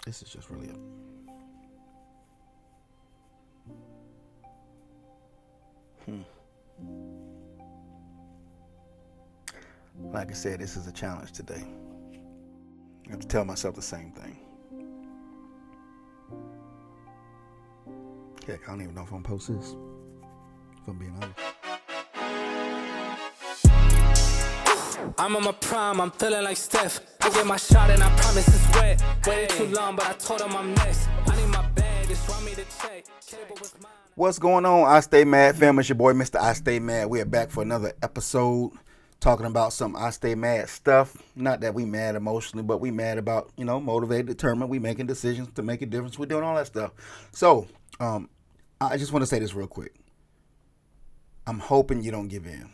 This is just really like I said, this is a challenge today. I have to tell myself the same thing. Heck, I don't even know if I'm gonna post this, if I'm being honest. I'm on my prime, I'm feeling like Steph. I get my shot and I promise it's wet. Waited too long, but I told him I'm next. I need my bag, just want me to check. Cable was mine. What's going on, I Stay Mad fam? It's your boy, Mr. I Stay Mad. We are back for another episode talking about some I Stay Mad stuff. Not that we mad emotionally, but we mad about, motivated, determined. We making decisions to make a difference. We're doing all that stuff. So, I just want to say this real quick. I'm hoping you don't give in.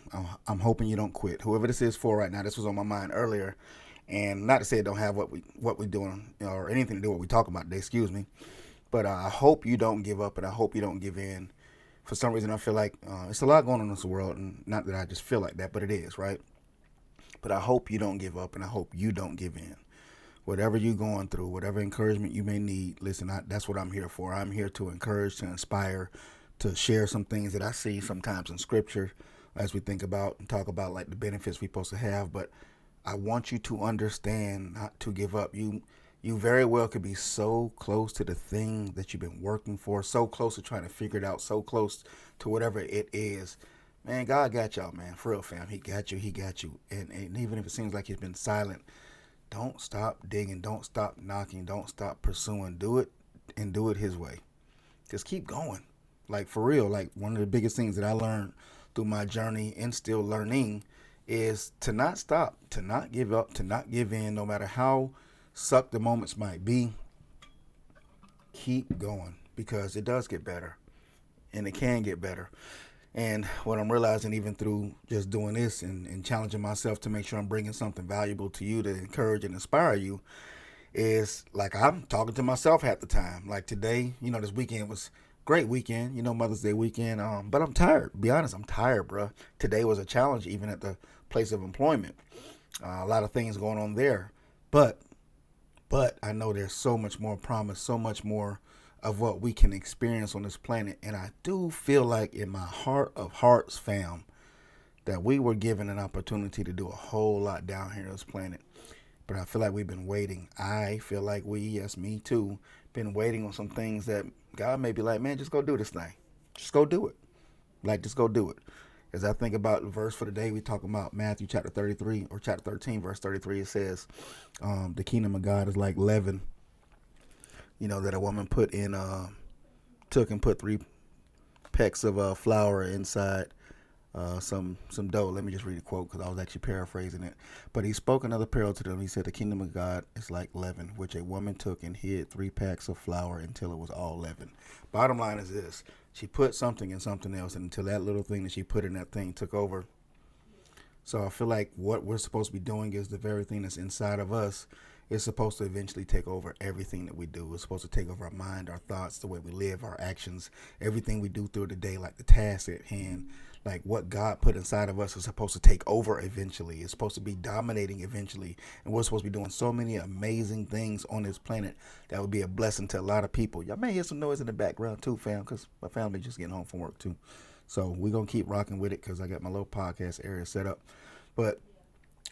I'm hoping you don't quit. Whoever this is for right now, this was on my mind earlier. And not to say it don't have what we doing or anything to do with what we talking about today, excuse me. But I hope you don't give up and I hope you don't give in. For some reason, I feel like it's a lot going on in this world. And not that I just feel like that, but it is, right? But I hope you don't give up and I hope you don't give in. Whatever you're going through, whatever encouragement you may need, listen, that's what I'm here for. I'm here to encourage, to inspire, to share some things that I see sometimes in scripture as we think about and talk about like the benefits we're supposed to have. But I want you to understand not to give up. You very well could be so close to the thing that you've been working for, so close to trying to figure it out, so close to whatever it is. Man, God got y'all, man. For real, fam. He got you. He got you. And even if it seems like he's been silent, don't stop digging. Don't stop knocking. Don't stop pursuing. Do it and do it his way. Just keep going. Like, for real, like one of the biggest things that I learned through my journey and still learning is to not stop, to not give up, to not give in, no matter how suck the moments might be. Keep going because it does get better and it can get better. And what I'm realizing even through just doing this and challenging myself to make sure I'm bringing something valuable to you to encourage and inspire you is like I'm talking to myself half the time. Like today, this weekend was great weekend, Mother's Day weekend. But I'm tired. To be honest, I'm tired, bro. Today was a challenge even at the place of employment. A lot of things going on there. But I know there's so much more promise, so much more of what we can experience on this planet. And I do feel like in my heart of hearts, fam, that we were given an opportunity to do a whole lot down here on this planet. But I feel like we've been waiting. I feel like yes, me too, been waiting on some things that God may be like, man, just go do this thing. Just go do it. Like, just go do it. As I think about the verse for the day, we talking about Matthew chapter 33 or chapter 13, verse 33. It says, the kingdom of God is like leaven, that a woman took and put 3 pecks of flour inside some dough. Let me just read a quote because I was actually paraphrasing it. But he spoke another parable to them. He said, the kingdom of God is like leaven, which a woman took and hid 3 packs of flour until it was all leavened. Bottom line is this. She put something in something else, and until that little thing that she put in that thing took over. So I feel like what we're supposed to be doing is the very thing that's inside of us is supposed to eventually take over everything that we do. It's supposed to take over our mind, our thoughts, the way we live, our actions, everything we do through the day, like the task at hand. Like what God put inside of us is supposed to take over eventually. It's supposed to be dominating eventually. And we're supposed to be doing so many amazing things on this planet that would be a blessing to a lot of people. Y'all may hear some noise in the background too, fam, because my family just getting home from work too. So we're going to keep rocking with it because I got my little podcast area set up. But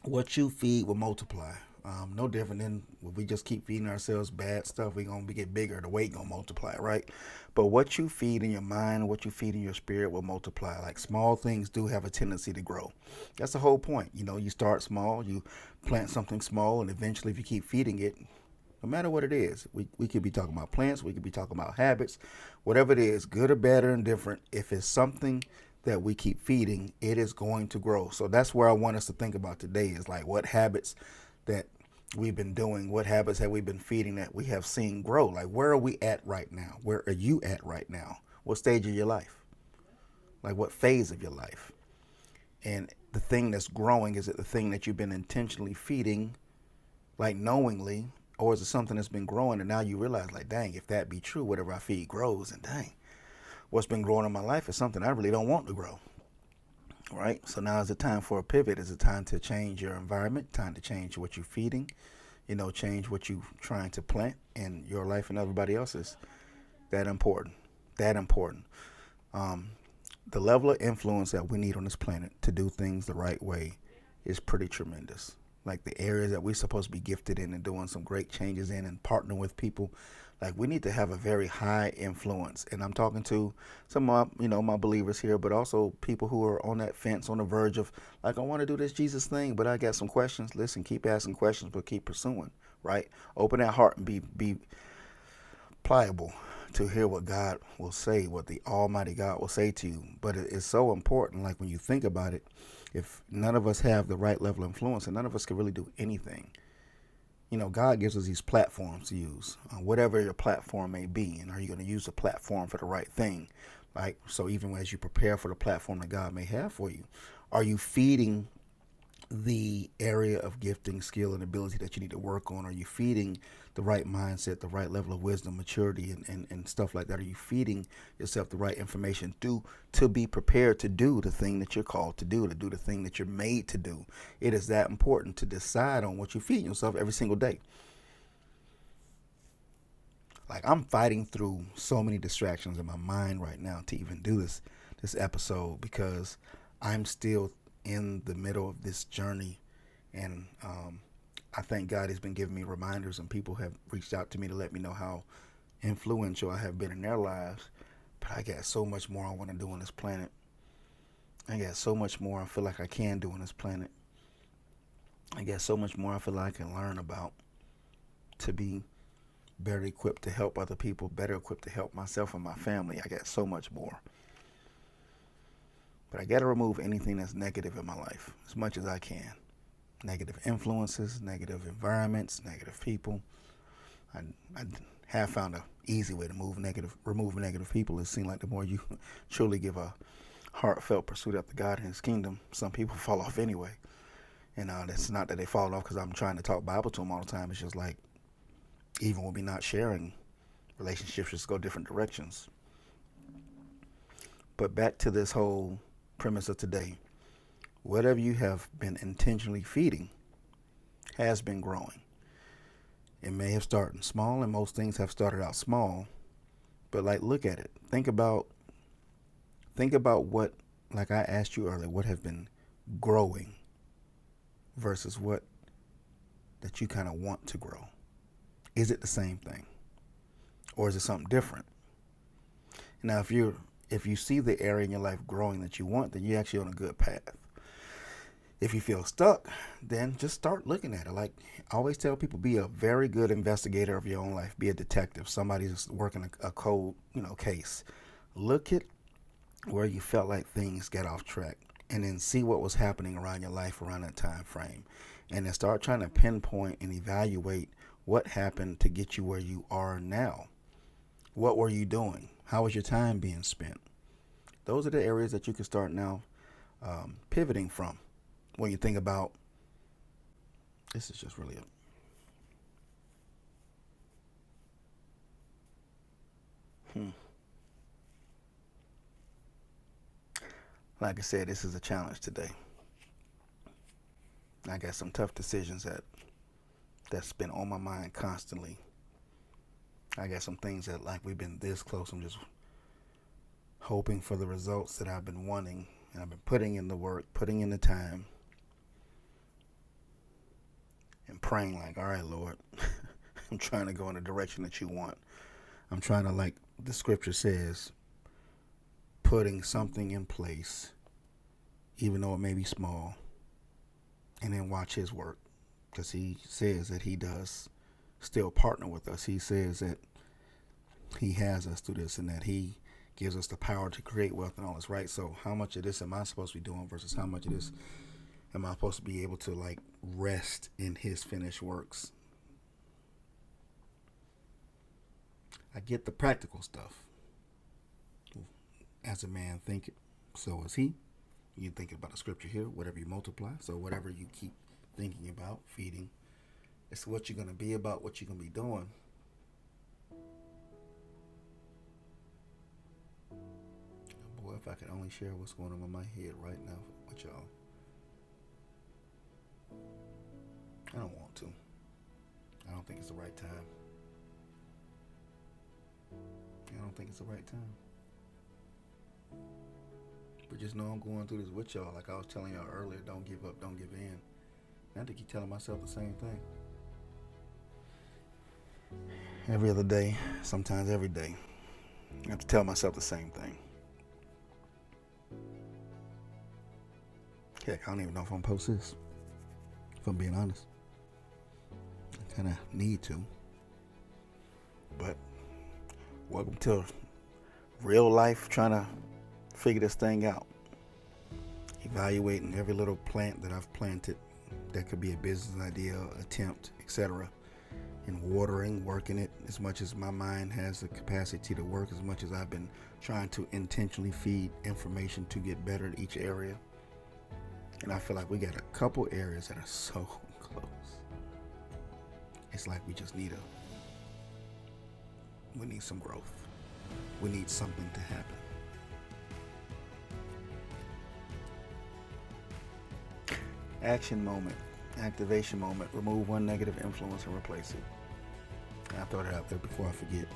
what you feed will multiply. No different than if we just keep feeding ourselves bad stuff, we're going to get bigger. The weight going to multiply, right? But what you feed in your mind, what you feed in your spirit will multiply. Like small things do have a tendency to grow. That's the whole point. You start small, you plant something small, and eventually if you keep feeding it, no matter what it is, we could be talking about plants, we could be talking about habits, whatever it is, good or bad or indifferent, if it's something that we keep feeding, it is going to grow. So that's where I want us to think about today is like what habits that we've been doing, what habits have we been feeding that we have seen grow? Like where are we at right now? Where are you at right now? What stage of your life? Like what phase of your life? And the thing that's growing, is it the thing that you've been intentionally feeding, like knowingly, or is it something that's been growing and now you realize like, dang, if that be true, whatever I feed grows, and dang, what's been growing in my life is something I really don't want to grow. Right? So now is the time for a pivot. Is it time to change your environment, time to change what you're feeding, change what you trying to plant in your life and everybody else's. That important. That important. The level of influence that we need on this planet to do things the right way is pretty tremendous. Like the areas that we're supposed to be gifted in and doing some great changes in and partnering with people, like we need to have a very high influence. And I'm talking to some of my believers here, but also people who are on that fence, on the verge of like, I want to do this Jesus thing, but I got some questions. Listen, keep asking questions, but keep pursuing, right? Open that heart and be pliable to hear what God will say, what the Almighty God will say to you. But it's so important, like when you think about it, if none of us have the right level of influence, and none of us can really do anything. God gives us these platforms to use, whatever your platform may be. And are you going to use the platform for the right thing? Like, so even as you prepare for the platform that God may have for you, are you feeding the area of gifting, skill, and ability that you need to work on? Are you feeding the right mindset, the right level of wisdom, maturity, and stuff like that? Are you feeding yourself the right information to be prepared to do the thing that you're called to do the thing that you're made to do? It is that important to decide on what you feed yourself every single day. Like, I'm fighting through so many distractions in my mind right now to even do this episode, because I'm still in the middle of this journey, and I thank God He's been giving me reminders, and people have reached out to me to let me know how influential I have been in their lives. But I got so much more I want to do on this planet. I got so much more I feel like I can do on this planet. I got so much more I feel like I can learn about to be better equipped to help other people, better equipped to help myself and my family. I got so much more. But I got to remove anything that's negative in my life as much as I can. Negative influences, negative environments, negative people. I have found an easy way to remove negative people. It seems like the more you truly give a heartfelt pursuit after God and His kingdom, some people fall off anyway. And that's not that they fall off because I'm trying to talk Bible to them all the time. It's just like, even when we're not sharing, relationships just go different directions. But back to this whole premise of today, whatever you have been intentionally feeding has been growing. It may have started small, and most things have started out small, but like, look at it. Think about what, like I asked you earlier, what have been growing versus what that you kind of want to grow. Is it the same thing, or is it something different? Now, if you see the area in your life growing that you want, then you're actually on a good path. If you feel stuck, then just start looking at it. Like I always tell people, be a very good investigator of your own life. Be a detective. Somebody who's working a cold, case. Look at where you felt like things got off track, and then see what was happening around your life around that time frame, and then start trying to pinpoint and evaluate what happened to get you where you are now. What were you doing? How was your time being spent? Those are the areas that you can start now pivoting from. When you think about, this is just really like I said, this is a challenge today. I got some tough decisions that's been on my mind constantly. I got some things that, like, we've been this close. I'm just hoping for the results that I've been wanting, and I've been putting in the work, putting in the time, and praying like, all right, Lord, I'm trying to go in the direction that you want. I'm trying to, like the scripture says, putting something in place, even though it may be small, and then watch His work, because He says that He does still partner with us. He says that He has us do this, and that He gives us the power to create wealth and all this, right? So how much of this am I supposed to be doing versus how much of this am I supposed to be able to, like, rest in His finished works? I get the practical stuff. As a man thinketh, so is he. You think about the scripture here, whatever you multiply. So whatever you keep thinking about, feeding, it's what you're going to be about, what you're going to be doing. Boy, if I could only share what's going on in my head right now with y'all. I don't want to. don't think it's the right time. I don't think it's the right time. But just know I'm going through this with y'all. Like I was telling y'all earlier, don't give up, don't give in. And I have to keep telling myself the same thing. Every other day, sometimes every day. I have to tell myself the same thing. Heck, I don't even know if I'm gonna post this. If I'm being honest. I kind of need to. But welcome to real life, trying to figure this thing out. Evaluating every little plant that I've planted that could be a business idea, attempt, etc. And watering, working it as much as my mind has the capacity to work, as much as I've been trying to intentionally feed information to get better in each area. And I feel like we got a couple areas that are so close. It's like we just need some growth. We need something to happen. Action moment, activation moment. Remove one negative influence and replace it. I throw it out there before I forget.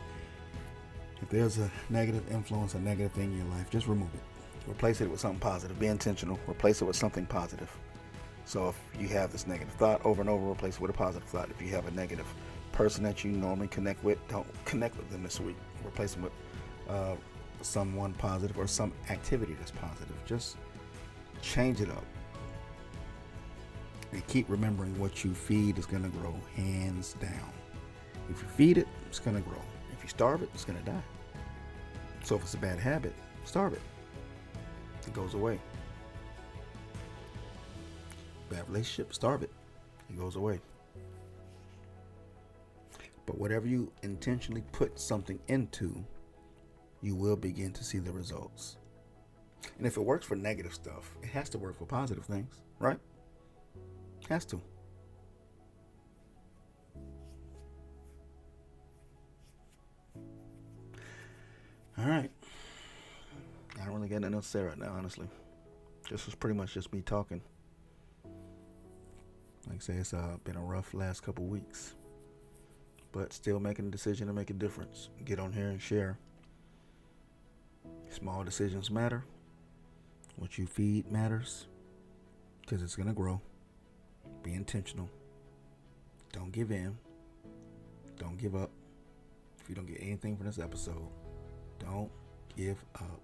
If there's a negative influence, a negative thing in your life, just remove it. Replace it with something positive. Be intentional. Replace it with something positive. So if you have this negative thought over and over, replace it with a positive thought. If you have a negative person that you normally connect with, don't connect with them this week. Replace them with someone positive or some activity that's positive. Just change it up. And keep remembering what you feed is going to grow, hands down. If you feed it, it's going to grow. If you starve it, it's going to die. So if it's a bad habit, starve it. It goes away. Bad relationship, starve it. It goes away. But whatever you intentionally put something into, you will begin to see the results. And if it works for negative stuff, it has to work for positive things, right? Has to. All right. I don't really got nothing else to say right now, honestly. This was pretty much just me talking. Like I say, it's been a rough last couple weeks. But still making a decision to make a difference. Get on here and share. Small decisions matter. What you feed matters. Because it's going to grow. Be intentional. Don't give in. Don't give up. If you don't get anything from this episode, don't give up.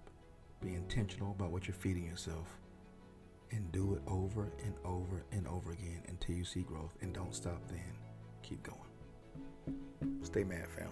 Be intentional about what you're feeding yourself. And do it over and over and over again until you see growth. And don't stop then. Keep going. Stay mad, fam.